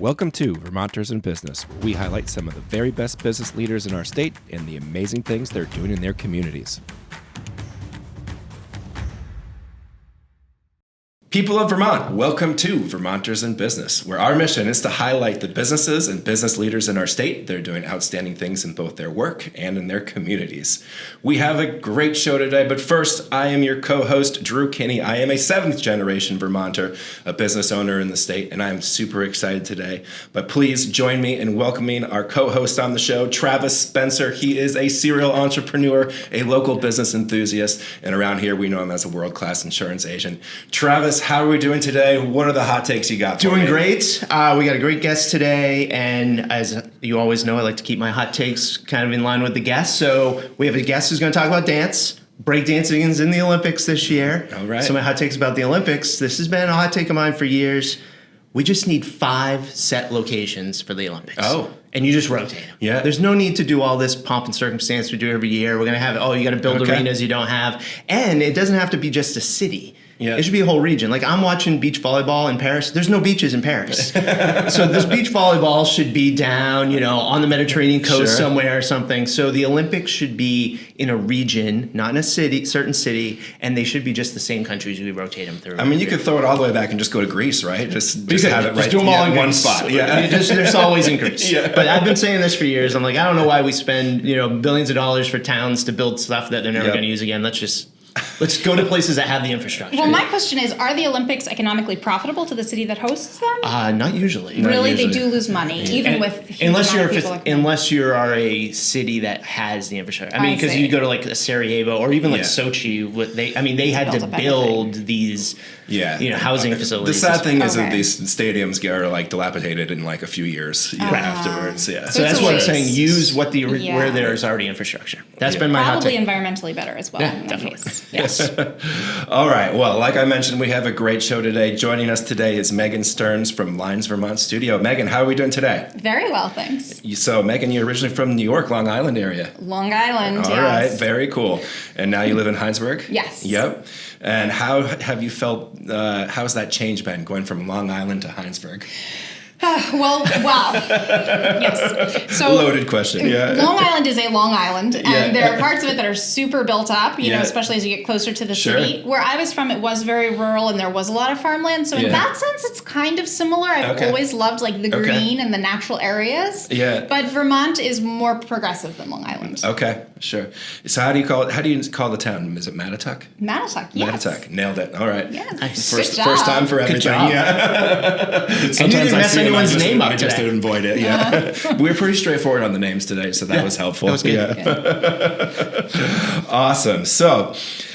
Welcome to Vermonters in Business, where we highlight some of the very best business leaders in our state and the amazing things they're doing in their communities. People of Vermont, welcome to Vermonters in Business, where our mission is to highlight the businesses and business leaders in our state. They're doing outstanding things in both their work and in their communities. We have a great show today, but first, I am your co-host, Drew Kinney. I am a seventh-generation Vermonter, a business owner in the state, and I am super excited today. But please join me in welcoming our co-host on the show, Travis Spencer. He is a serial entrepreneur, a local business enthusiast, and around here, we know him as a world-class insurance agent. Travis, how are we doing today? What are the hot takes you got for me? Doing great. We got a great guest today, and as you always know, I like to keep my hot takes kind of in line with the guest. So we have a guest who's going to talk about dance. Breakdancing is in the Olympics this year. All right. So my hot takes about the Olympics. This has been a hot take of mine for years. We just need 5 set locations for the Olympics. Oh. And you just rotate them. Yeah. There's no need to do all this pomp and circumstance we do every year. We're going to have, you got to build arenas you don't have. And it doesn't have to be just a city. Yeah. It should be a whole region. Like, I'm watching beach volleyball in Paris. There's no beaches in Paris. So this beach volleyball should be down, on the Mediterranean coast somewhere or something. So the Olympics should be in a region, not in a certain city, and they should be just the same countries we rotate them through. I mean, you could throw it all the way back and just go to Greece, right? Just have it right. Just do them all in one Greece. spot. Yeah. There's always in Greece. Yeah. But I've been saying this for years. I'm like, I don't know why we spend, billions of dollars for towns to build stuff that they're never going to use again. Let's go to places that have the infrastructure. Well, my question is, are the Olympics economically profitable to the city that hosts them? Not usually. Really, they do lose money, even with huge unless you are a city that has the infrastructure. I mean, because you go to like Sarajevo or even like Sochi, they had to build these housing facilities. The sad thing is that these stadiums are like dilapidated in like a few years afterwards. Yeah. So that's what I'm saying. Use where there is already infrastructure. That's been my hot take. Probably environmentally better as well. Yeah, in that definitely. case. Yes. All right. Well, like I mentioned, we have a great show today. Joining us today is Megan Stearns from Lines Vermont Studio. Megan, how are we doing today? Very well, thanks. So, Megan, you're originally from New York, Long Island area. Long Island, All right. Very cool. And now you live in Heinsberg? Yes. Yep. And how have you felt, how's that change been, going from Long Island to Heinsberg? Wow. Yes. So loaded question. Yeah. Long Island is a Long Island, and there are parts of it that are super built up, especially as you get closer to the city. Where I was from, it was very rural, and there was a lot of farmland. So in that sense, it's kind of similar. I've always loved like the green and the natural areas. Yeah. But Vermont is more progressive than Long Island. Okay, sure. So how do you call the town? Is it Mattatuck? Mattatuck, yes. Mattatuck. Nailed it. All right. Yes. Nice. First time for everything. Job. Yeah. And you didn't mess anyone's name up I just today. didn't avoid it. Yeah. We were pretty straightforward on the names today, so that was helpful. That was good. Yeah. Awesome. So,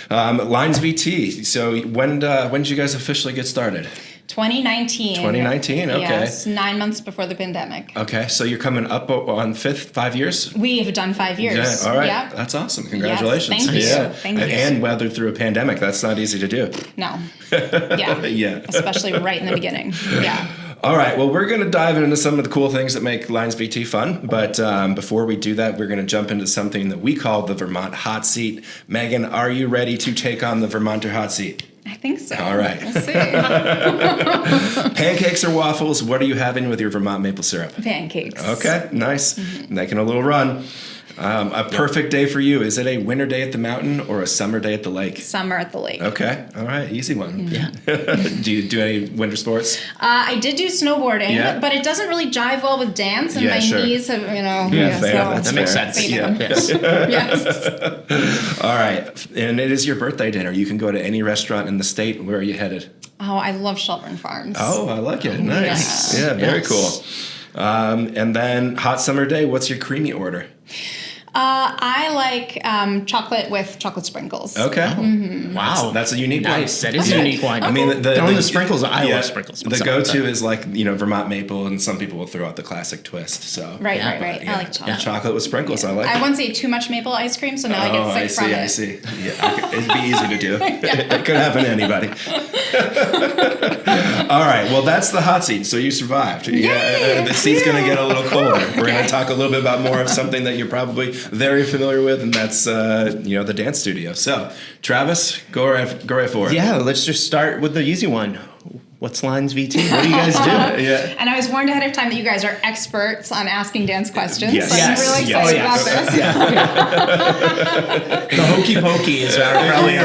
Lines VT. So when did you guys officially get started? 2019. 2019, okay. Yes, 9 months before the pandemic. Okay, so you're coming up on 5 years? We have done 5 years. Yeah, all right. Yep. That's awesome. Congratulations. Yes, thank you. Yeah. Thank you. And weathered through a pandemic. That's not easy to do. No. Yeah. Yeah. Especially right in the beginning. Yeah. All right, well, we're going to dive into some of the cool things that make Lines VT fun, but before we do that, we're going to jump into something that we call the Vermont Hot Seat. Megan, are you ready to take on the Vermonter Hot Seat? I think so. All right. We'll see. Pancakes or waffles, what are you having with your Vermont maple syrup? Pancakes. Okay, nice. Making a little run. A perfect day for you. Is it a winter day at the mountain or a summer day at the lake? Summer at the lake. Okay. All right. Easy one. Yeah. Do you do any winter sports? I did do snowboarding, but it doesn't really jive well with dance, and my knees have, fair. So That makes sense. Yeah. Yes. Yes. All right. And it is your birthday dinner. You can go to any restaurant in the state. Where are you headed? Oh, I love Shelburne Farms. Oh, I like it. Nice. Yeah. Yeah, very cool. And then hot summer day, what's your creamy order? I like chocolate with chocolate sprinkles. Okay. Mm-hmm. Wow. That's a unique one. Nice. That is a unique one. I mean, the sprinkles, I love sprinkles. The go-to is like, Vermont maple, and some people will throw out the classic twist. So Right. Yeah. I like chocolate. Chocolate with sprinkles, I like I it. once ate too much maple ice cream, so now I get sick from it. I see. Yeah, it'd be easy to do. It could happen to anybody. All right, well, that's the hot seat, so you survived. Yeah, the seat's going to get a little colder. We're going to talk a little bit about more of something that you're probably very familiar with, and that's the dance studio. So, Travis, go right forward. Yeah, let's just start with the easy one. what's lines VT? What do you guys do? Yeah. And I was warned ahead of time that you guys are experts on asking dance questions. Yes. So I'm really excited about this. The hokey pokey is probably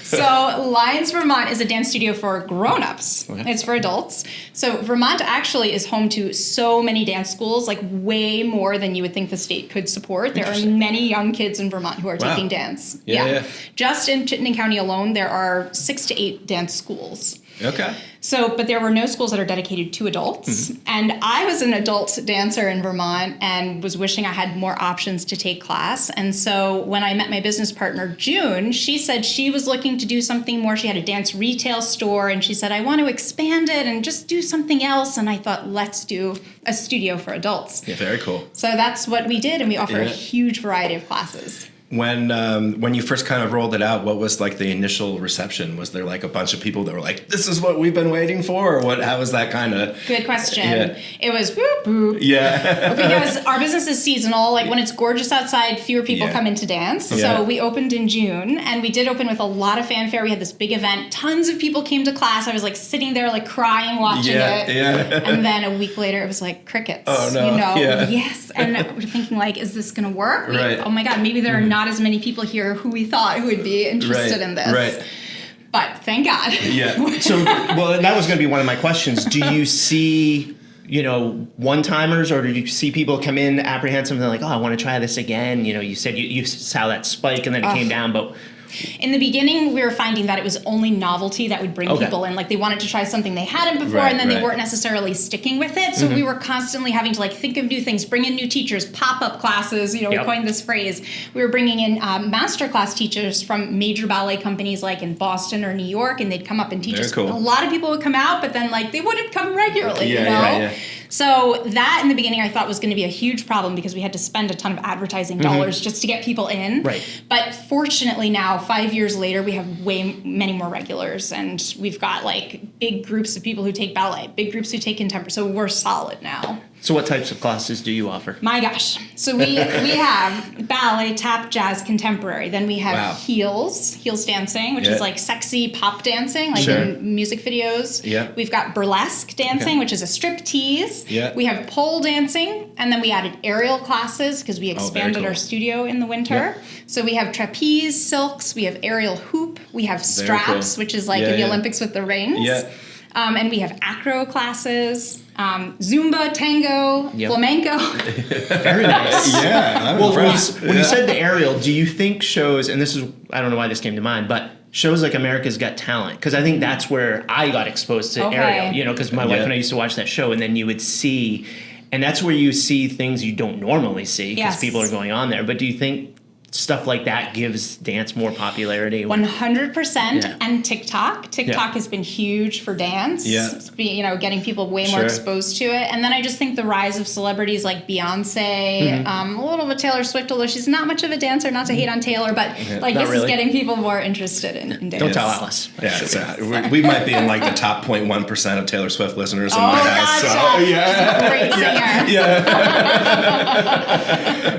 So Lions Vermont is a dance studio for grown-ups. Okay. It's for adults. So Vermont actually is home to so many dance schools, like way more than you would think the state could support. There are many young kids in Vermont who are taking dance. Yeah. Just in Chittenden County alone, there are 6 to 8 dance schools. Okay. So, but there were no schools that are dedicated to adults. And I was an adult dancer in Vermont and was wishing I had more options to take class. And so when I met my business partner, June, she said she was looking to do something more. She had a dance retail store and she said, I want to expand it and just do something else. And I thought, let's do a studio for adults. Yeah, very cool. So that's what we did. And we offer a huge variety of classes. When you first kind of rolled it out, what was like the initial reception? Was there like a bunch of people that were like, "This is what we've been waiting for," or what? How was that kind of? Good question. Yeah. It was boop boop. Yeah. Because our business is seasonal. Like when it's gorgeous outside, fewer people come in to dance. Yeah. So we opened in June, and we did open with a lot of fanfare. We had this big event. Tons of people came to class. I was like sitting there like crying watching it. Yeah. And then a week later, it was like crickets. Oh no. You know. Yeah. Yes. And we're thinking like, is this going to work? Right. Oh my God. Maybe there are not as many people here who we thought who would be interested in this. Right. But thank God. Yeah. So, well, that was going to be one of my questions. Do you see, one-timers, or did you see people come in apprehensive and they're like, oh, I want to try this again? You said you saw that spike and then it came down, but... In the beginning, we were finding that it was only novelty that would bring people in. Like they wanted to try something they hadn't before, and then they weren't necessarily sticking with it. So we were constantly having to like think of new things, bring in new teachers, pop-up classes. We coined this phrase. We were bringing in masterclass teachers from major ballet companies like in Boston or New York, and they'd come up and teach us. Cool. A lot of people would come out, but then like they wouldn't come regularly. Yeah. So that in the beginning I thought was going to be a huge problem because we had to spend a ton of advertising dollars just to get people in. Right. But fortunately now, 5 years later, we have many more regulars, and we've got like big groups of people who take ballet, big groups who take contemporary. So we're solid now. So what types of classes do you offer? My gosh. So we have ballet, tap, jazz, contemporary. Then we have heels dancing, which is like sexy pop dancing, like in music videos. Yeah. We've got burlesque dancing, which is a strip tease. Yeah. We have pole dancing, and then we added aerial classes because we expanded our studio in the winter. Yeah. So we have trapeze, silks, we have aerial hoop, we have straps, which is like in the Olympics with the rings. Yeah. And we have acro classes, Zumba, tango, flamenco. Very nice. Yeah. Well, when you said the aerial, do you think shows, and this is, I don't know why this came to mind, but shows like America's Got Talent, because I think that's where I got exposed to aerial, because my wife and I used to watch that show, and then you would see, and that's where you see things you don't normally see because people are going on there. But do you think stuff like that gives dance more popularity? 100%. And TikTok has been huge for dance. It's been, getting people way more exposed to it. And then I just think the rise of celebrities like Beyonce, a little bit Taylor Swift, although she's not much of a dancer, not to hate on Taylor, but like this is getting people more interested in dance. Don't tell Alice. Yeah, so we might be in like the top 0.1% of Taylor Swift listeners in my house. Gotcha. So, She's a great singer.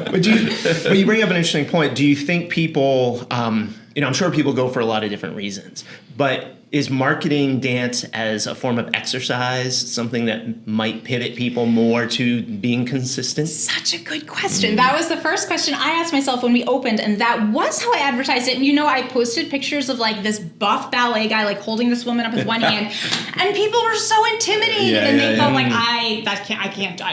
But you bring up an interesting point. Do you think people, I'm sure people go for a lot of different reasons, but is marketing dance as a form of exercise something that might pivot people more to being consistent? Such a good question. That was the first question I asked myself when we opened, and that was how I advertised it. And I posted pictures of like this buff ballet guy like holding this woman up with one hand, and people were so intimidated, and they felt like I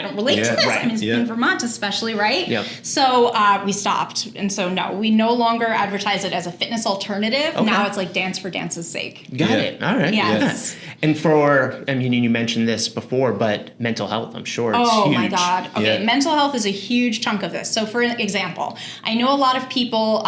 don't relate to this. I mean, it's in Vermont especially, right? Yep. So we stopped, and so no, we no longer advertise it as a fitness alternative. Okay. Now it's like dance for dance's sake. Got it. All right. Yes. Yeah. And you mentioned this before, but mental health, I'm sure it's huge. Oh my God. Okay. Mental health is a huge chunk of this. So for example, I know a lot of people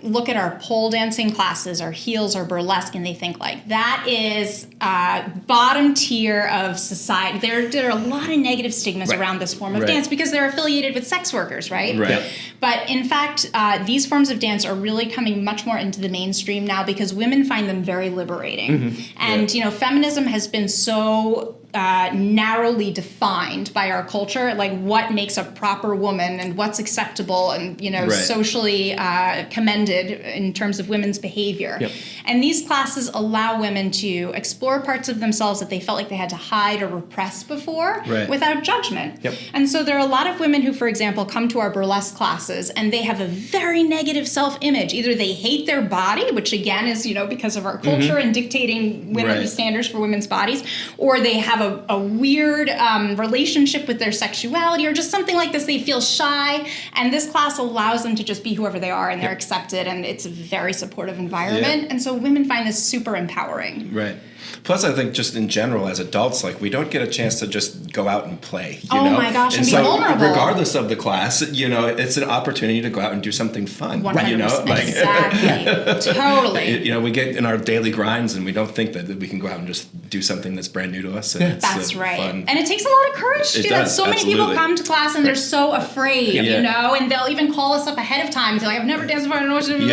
look at our pole dancing classes, our heels, or burlesque, and they think like that is bottom tier of society. There are a lot of negative stigmas around this form of dance because they're affiliated with sex workers, right? Right. But in fact, these forms of dance are really coming much more into the mainstream now because women find them very liberating. And, feminism has been so narrowly defined by our culture, like what makes a proper woman and what's acceptable and, socially commended in terms of women's behavior. Yep. And these classes allow women to explore parts of themselves that they felt like they had to hide or repress before without judgment. Yep. And so there are a lot of women who, for example, come to our burlesque classes and they have a very negative self-image. Either they hate their body, which again is, because of our culture and dictating women's standards for women's bodies, or they have a weird relationship with their sexuality or just something like this. They feel shy, and this class allows them to just be whoever they are, and they're accepted, and it's a very supportive environment. And so women find this super empowering. Right. Plus, I think just in general, as adults, like we don't get a chance to just go out and play. My gosh, and be so vulnerable. Regardless of the class, it's an opportunity to go out and do something fun. 100%. Exactly. Totally. We get in our daily grinds, and we don't think that we can go out and just do something that's brand new to us. And That's right. Fun. And it takes a lot of courage to do that. So many people come to class and they're so afraid, and they'll even call us up ahead of time. They're like, I've never danced before, I don't know what to do.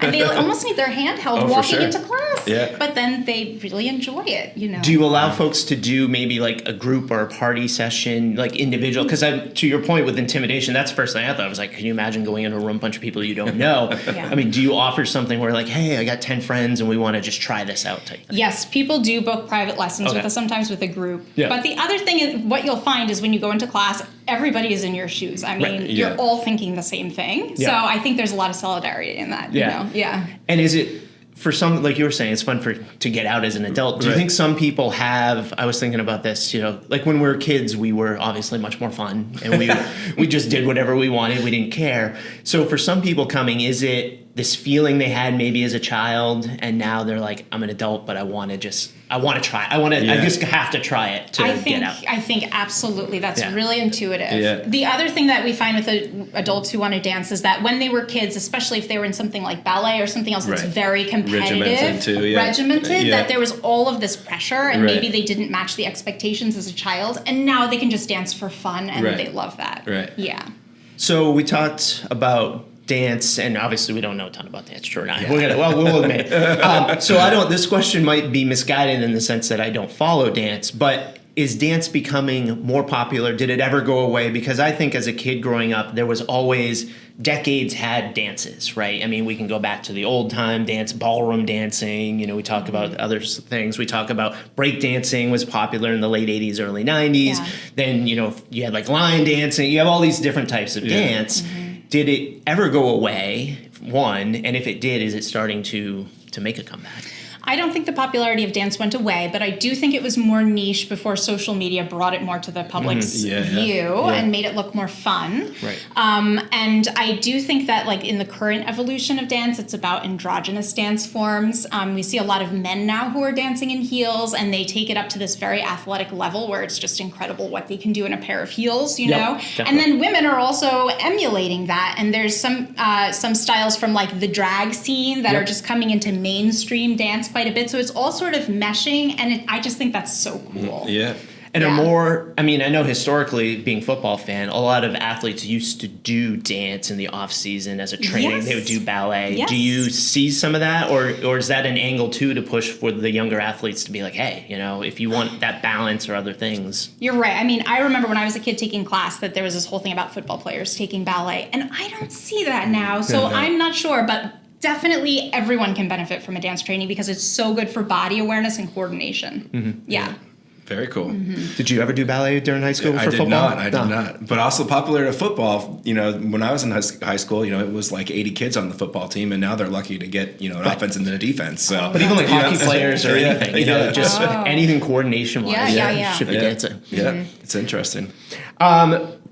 And they almost need their hand held walking into class. Yeah. But then they really enjoy it, Do you allow folks to do maybe like a group or a party session, like individual? Because to your point with intimidation, that's the first thing I thought. I was like, can you imagine going into a room, bunch of people you don't know? I mean, do you offer something where like, hey, I got 10 friends and we want to just try this out type thing? Yes, people do book private lessons with us, sometimes with a group. Yeah. But the other thing is, what you'll find is when you go into class, everybody is in your shoes. I mean, you're all thinking the same thing. So I think there's a lot of solidarity in that. And is it, for some, like you were saying, it's fun to get out as an adult. Do you think some people have, I was thinking about this, like when we were kids, we were obviously much more fun and we just did whatever we wanted. We didn't care. So for some people coming, is it this feeling they had maybe as a child and now they're like, I'm an adult, but I want to try. I just have to try it to get out. I think absolutely. That's really intuitive. Yeah. The other thing that we find with adults who want to dance is that when they were kids, especially if they were in something like ballet or something else that's very competitive, regimented, that there was all of this pressure and maybe they didn't match the expectations as a child, and now they can just dance for fun and they love that. Right. Yeah. So we talked about dance, and obviously we don't know a ton about dance, Drew and I. We'll admit. So this question might be misguided in the sense that I don't follow dance, but is dance becoming more popular? Did it ever go away? Because I think as a kid growing up, there was always, decades had dances, right? I mean, we can go back to the old time dance, ballroom dancing, we talk about other things. We talk about break dancing was popular in the late 80s, early 90s. Yeah. Then, you had like line dancing, you have all these different types of dance. Did it ever go away, one? And if it did, is it starting to make a comeback? I don't think the popularity of dance went away, but I do think it was more niche before social media brought it more to the public's view and made it look more fun. Right. And I do think that, like, in the current evolution of dance, it's about androgynous dance forms. We see a lot of men now who are dancing in heels, and they take it up to this very athletic level where it's just incredible what they can do in a pair of heels, you know? Definitely. And then women are also emulating that, and there's some styles from, like, the drag scene that are just coming into mainstream dance quite a bit, so it's all sort of meshing, and I just think that's so cool. Yeah. And I know historically, being a football fan, a lot of athletes used to do dance in the off season as a training. Yes. They would do ballet. Yes. Do you see some of that, or is that an angle too to push for the younger athletes to be like, hey, if you want that balance or other things? You're right. I mean, I remember when I was a kid taking class that there was this whole thing about football players taking ballet, and I don't see that now, so I'm not sure, but definitely everyone can benefit from a dance training because it's so good for body awareness and coordination. Mm-hmm. Yeah. Very cool. Mm-hmm. Did you ever do ballet during high school for football? I did not. But also popular to football, when I was in high school, it was like 80 kids on the football team, and now they're lucky to get, an offense and then a defense. So. But even like hockey players or anything, just anything coordination-wise should be dancing. Yeah, it's interesting.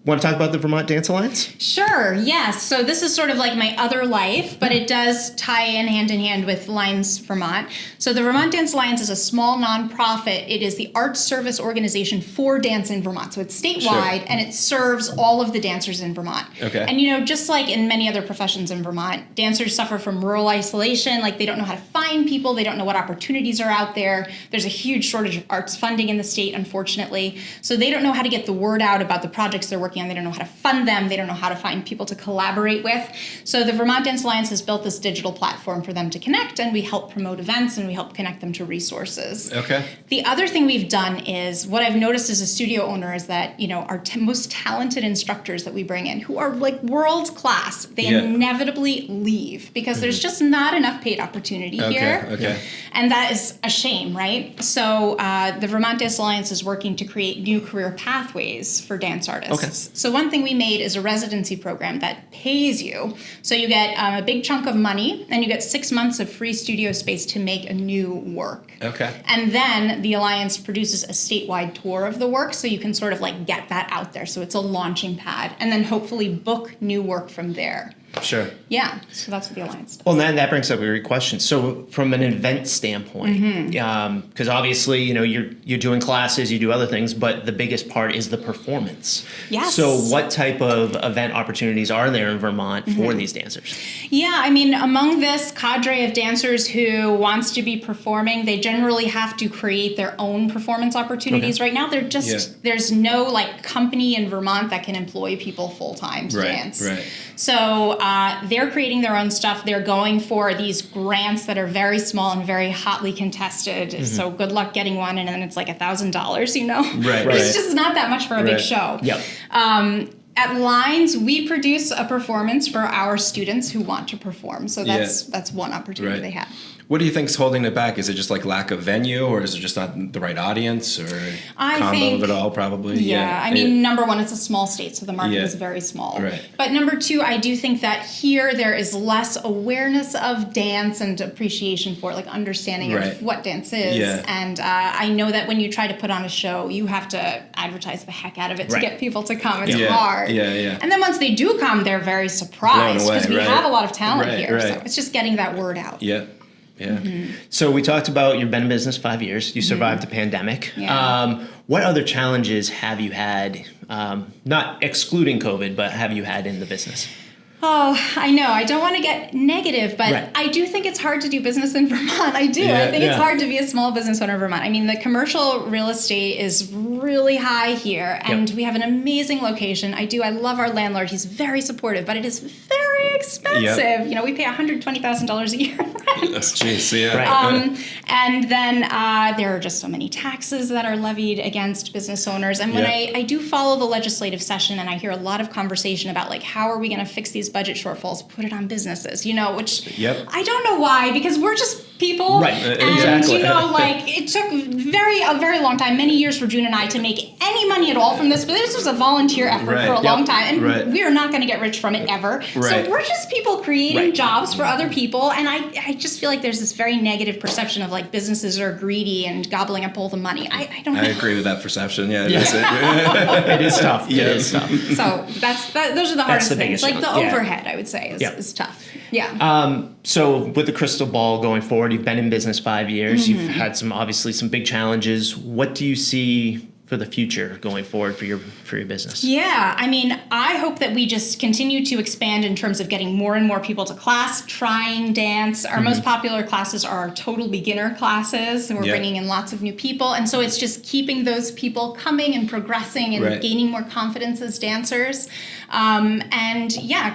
Want to talk about the Vermont Dance Alliance? Sure, yes. So this is sort of like my other life, but it does tie in hand with Lions Vermont. So the Vermont Dance Alliance is a small nonprofit. It is the arts service organization for dance in Vermont. So it's statewide, and it serves all of the dancers in Vermont. Okay. And, just like in many other professions in Vermont, dancers suffer from rural isolation. Like, they don't know how to find people. They don't know what opportunities are out there. There's a huge shortage of arts funding in the state, unfortunately. So they don't know how to get the word out about the projects they're working working on. They don't know how to fund them. They don't know how to find people to collaborate with. So the Vermont Dance Alliance has built this digital platform for them to connect, and we help promote events and we help connect them to resources. Okay. The other thing we've done is, what I've noticed as a studio owner is that, our most talented instructors that we bring in, who are like world class, they inevitably leave because there's just not enough paid opportunity here. Okay. And that is a shame, right? So the Vermont Dance Alliance is working to create new career pathways for dance artists. Okay. So one thing we made is a residency program that pays you. So you get a big chunk of money, and you get 6 months of free studio space to make a new work. Okay. And then the Alliance produces a statewide tour of the work, so you can sort of like get that out there. So it's a launching pad, and then hopefully book new work from there. Sure. Yeah, so that's what the Alliance does. Well, then that brings up a great question. So, from an event standpoint, because obviously, you're doing classes, you do other things, but the biggest part is the performance. Yes. So, what type of event opportunities are there in Vermont for these dancers? Yeah, I mean, among this cadre of dancers who wants to be performing, they generally have to create their own performance opportunities. Right now, there's no like company in Vermont that can employ people full time to dance. Right. So they're creating their own stuff. They're going for these grants that are very small and very hotly contested. So good luck getting one, and then it's like $1,000. Right. It's just not that much for a big show. Yep. At Lines, we produce a performance for our students who want to perform. So that's one opportunity they have. What do you think's holding it back? Is it just like lack of venue, or is it just not the right audience, or combo of it all? Probably. Yeah. I mean, number one, it's a small state, so the market is very small. Right. But number two, I do think that here there is less awareness of dance and appreciation for it, like understanding of what dance is. Yeah. And I know that when you try to put on a show, you have to advertise the heck out of it to get people to come. It's hard. Yeah. And then once they do come, they're very surprised because we have a lot of talent here. So it's just getting that word out. Yeah. So we talked about you've been in business 5 years. You survived the pandemic. Yeah. What other challenges have you had, not excluding COVID, but have you had in the business? Oh, I know. I don't want to get negative, but I do think it's hard to do business in Vermont. I do. I think it's hard to be a small business owner in Vermont. I mean, the commercial real estate is really high here, and we have an amazing location. I love our landlord. He's very supportive, but it is very expensive. We pay $120,000 a year in rent. Jeez, And then there are just so many taxes that are levied against business owners. And when I do follow the legislative session, and I hear a lot of conversation about like, how are we going to fix these budget shortfalls, put it on businesses, which I don't know why, because we're just people. Right, and, it took a very long time, many years for June and I to make any money at all from this, but this was a volunteer effort for a long time, and we are not going to get rich from it ever. So we're just people creating jobs for other people, and I just feel like there's this very negative perception of like businesses are greedy and gobbling up all the money. I don't know. I agree with that perception. It is tough. It is tough. So those are the hardest things. Like the overhead, I would say, is tough. Yeah. So with the crystal ball going forward, you've been in business 5 years. You've had obviously some big challenges. What do you see for the future going forward for your business? Yeah, I mean, I hope that we just continue to expand in terms of getting more and more people to class, trying dance. Our most popular classes are our total beginner classes, and we're bringing in lots of new people. And so it's just keeping those people coming and progressing and gaining more confidence as dancers.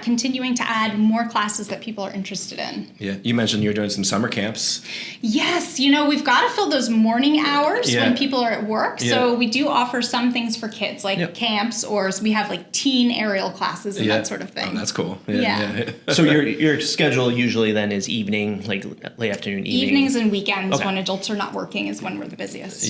Continuing to add more classes that people are interested in. Yeah, you mentioned you're doing some summer camps. Yes, we've got to fill those morning hours when people are at work. So we do offer some things for kids, like camps, or we have like teen aerial classes and that sort of thing. Oh, that's cool. So your schedule usually then is evening, like late afternoon, evenings and weekends when adults are not working is when we're the busiest.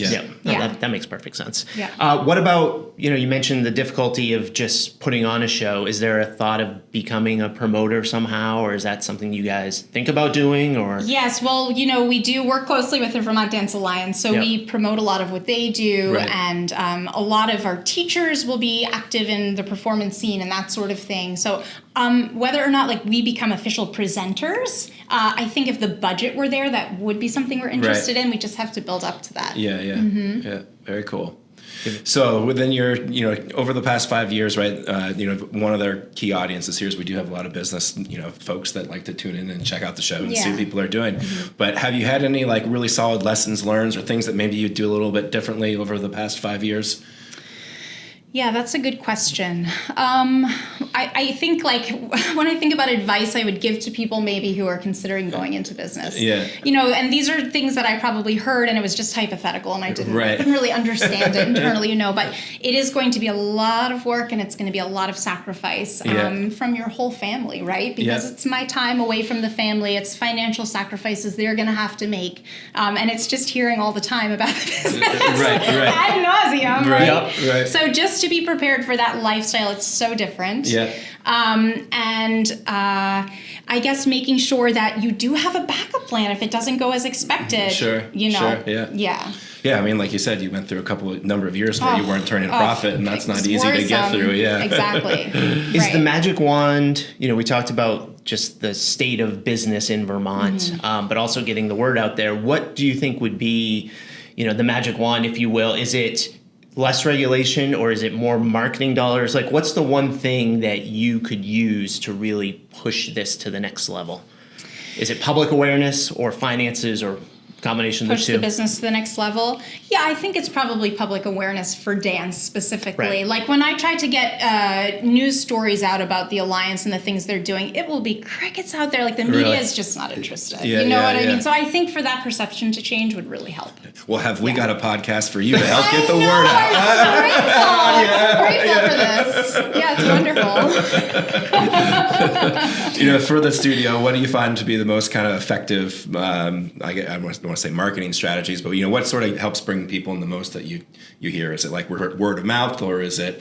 That makes perfect sense. Yeah. What about, you mentioned the difficulty of just putting on a show. Is there a thought of becoming a promoter somehow, or is that something you guys think about doing? Or yes, well, we do work closely with the Vermont Dance Alliance, so we promote a lot of what they do, and a lot of our teachers will be active in the performance scene and that sort of thing. So whether or not we become official presenters, I think if the budget were there, that would be something we're interested in. We just have to build up to that. Yeah, very cool. So within your, over the past 5 years, right, one of their key audiences here is we do have a lot of business, folks that like to tune in and check out the show and see what people are doing. But have you had any really solid lessons learned or things that maybe you do a little bit differently over the past 5 years? Yeah, that's a good question. I think like when I think about advice I would give to people maybe who are considering going into business. Yeah. And these are things that I probably heard and it was just hypothetical and I couldn't really understand it internally, but it is going to be a lot of work and it's going to be a lot of sacrifice from your whole family, right? Because it's my time away from the family. It's financial sacrifices they're going to have to make. And it's just hearing all the time about the business. Ad nauseum, right? Right. So just to be prepared for that lifestyle, it's so different. Yeah. I guess making sure that you do have a backup plan if it doesn't go as expected. Sure. Sure. Yeah. Yeah, I mean, like you said, you went through a number of years where you weren't turning a profit, and that's not easy to get through. Yeah, exactly. Is the magic wand? We talked about just the state of business in Vermont, but also getting the word out there. What do you think would be, the magic wand, if you will? Is it less regulation or is it more marketing dollars? Like, what's the one thing that you could use to really push this to the next level? Is it public awareness or finances or combination of the two? Push the business to the next level. Yeah, I think it's probably public awareness for dance specifically. Right. Like when I try to get news stories out about the Alliance and the things they're doing, it will be crickets out there. Like the media is just not interested. You know what I mean? So I think for that perception to change would really help. Well, have we got a podcast for you to help get the word out? I'm grateful for this. Yeah, it's wonderful. For the studio, what do you find to be the most kind of effective, I don't want to say marketing strategies, but what sort of helps bring people in the most that you hear? Is it like word of mouth, or is it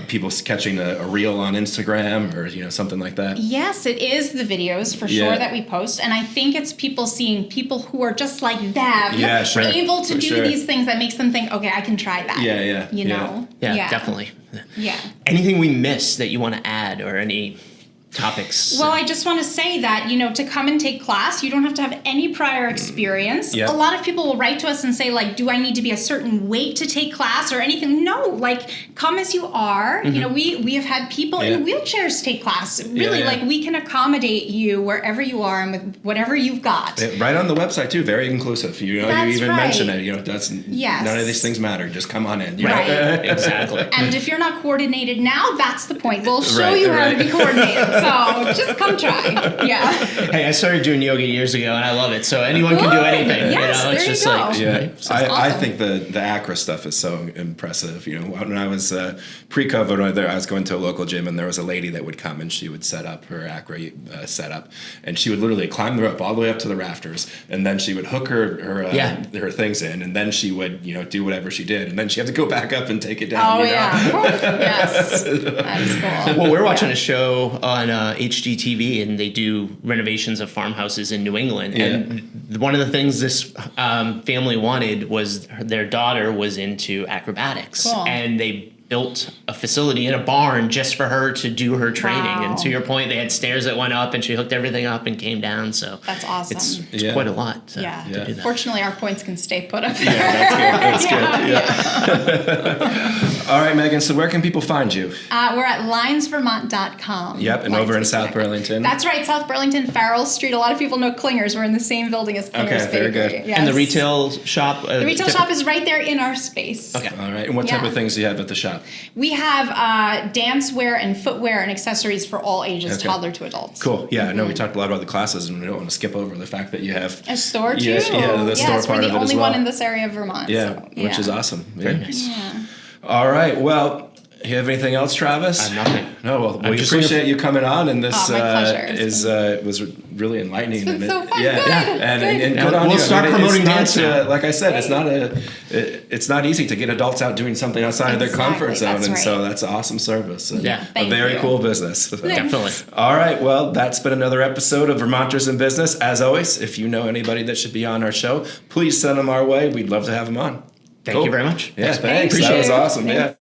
people catching a reel on Instagram, or something like that? Yes, it is the videos for sure that we post, and I think it's people seeing people who are just like them, able to do these things that makes them think, okay, I can try that. Yeah, definitely. Yeah. Anything we missed that you want to add, or any topics? Well, I just want to say that, to come and take class, you don't have to have any prior experience. Yeah. A lot of people will write to us and say, like, do I need to be a certain weight to take class or anything? No, like, come as you are. We have had people in wheelchairs take class. Really, like, we can accommodate you wherever you are and with whatever you've got. Right on the website, too. Very inclusive. You even mention it. None of these things matter. Just come on in. Right. Exactly. And if you're not coordinated now, that's the point. We'll show you how to be coordinated. So just come try. Yeah. Hey, I started doing yoga years ago, and I love it. So anyone can do anything. Yes, it's there just you go. like I think the Acra stuff is so impressive. When I was pre-COVID, I was going to a local gym, and there was a lady that would come and she would set up her Acra setup, and she would literally climb the rope all the way up to the rafters, and then she would hook her things in, and then she would do whatever she did, and then she had to go back up and take it down. Yes, that is cool. Well, we're watching a show on HGTV, and they do renovations of farmhouses in New England. And one of the things this family wanted was their daughter was into acrobatics. Cool. And they built a facility in a barn just for her to do her training. Wow. And to your point, they had stairs that went up, and she hooked everything up and came down. So that's awesome. It's quite a lot. To do that. Fortunately, our points can stay put up there. That's good. All right, Megan, so where can people find you? We're at linesvermont.com. Yep, and over in South Burlington. That's right, South Burlington, Farrell Street. A lot of people know Clingers. We're in the same building as Clingers. Okay, very good. Yes. And the retail shop? The retail shop is right there in our space. Okay. All right, and what type of things do you have at the shop? We have dancewear and footwear and accessories for all ages, toddler to adults. Cool. Yeah, I know we talked a lot about the classes, and we don't want to skip over the fact that you have a store too. Yes, the store part of it as well. We're the only one in this area of Vermont. Yeah, which is awesome. Very nice. Yeah. All right. Well, you have anything else, Travis? Nothing. No. Well, we appreciate you coming on, and this my pleasure. Was really enlightening. It's been so fun. Yeah, good. And good on you. We'll start promoting dance. Like I said, it's not easy to get adults out doing something outside of their comfort zone, and so that's an awesome service. And a very cool business. Definitely. All right. Well, that's been another episode of Vermonters in Business. As always, if you know anybody that should be on our show, please send them our way. We'd love to have them on. Thank you very much. Yeah, thanks. That was awesome. Yeah.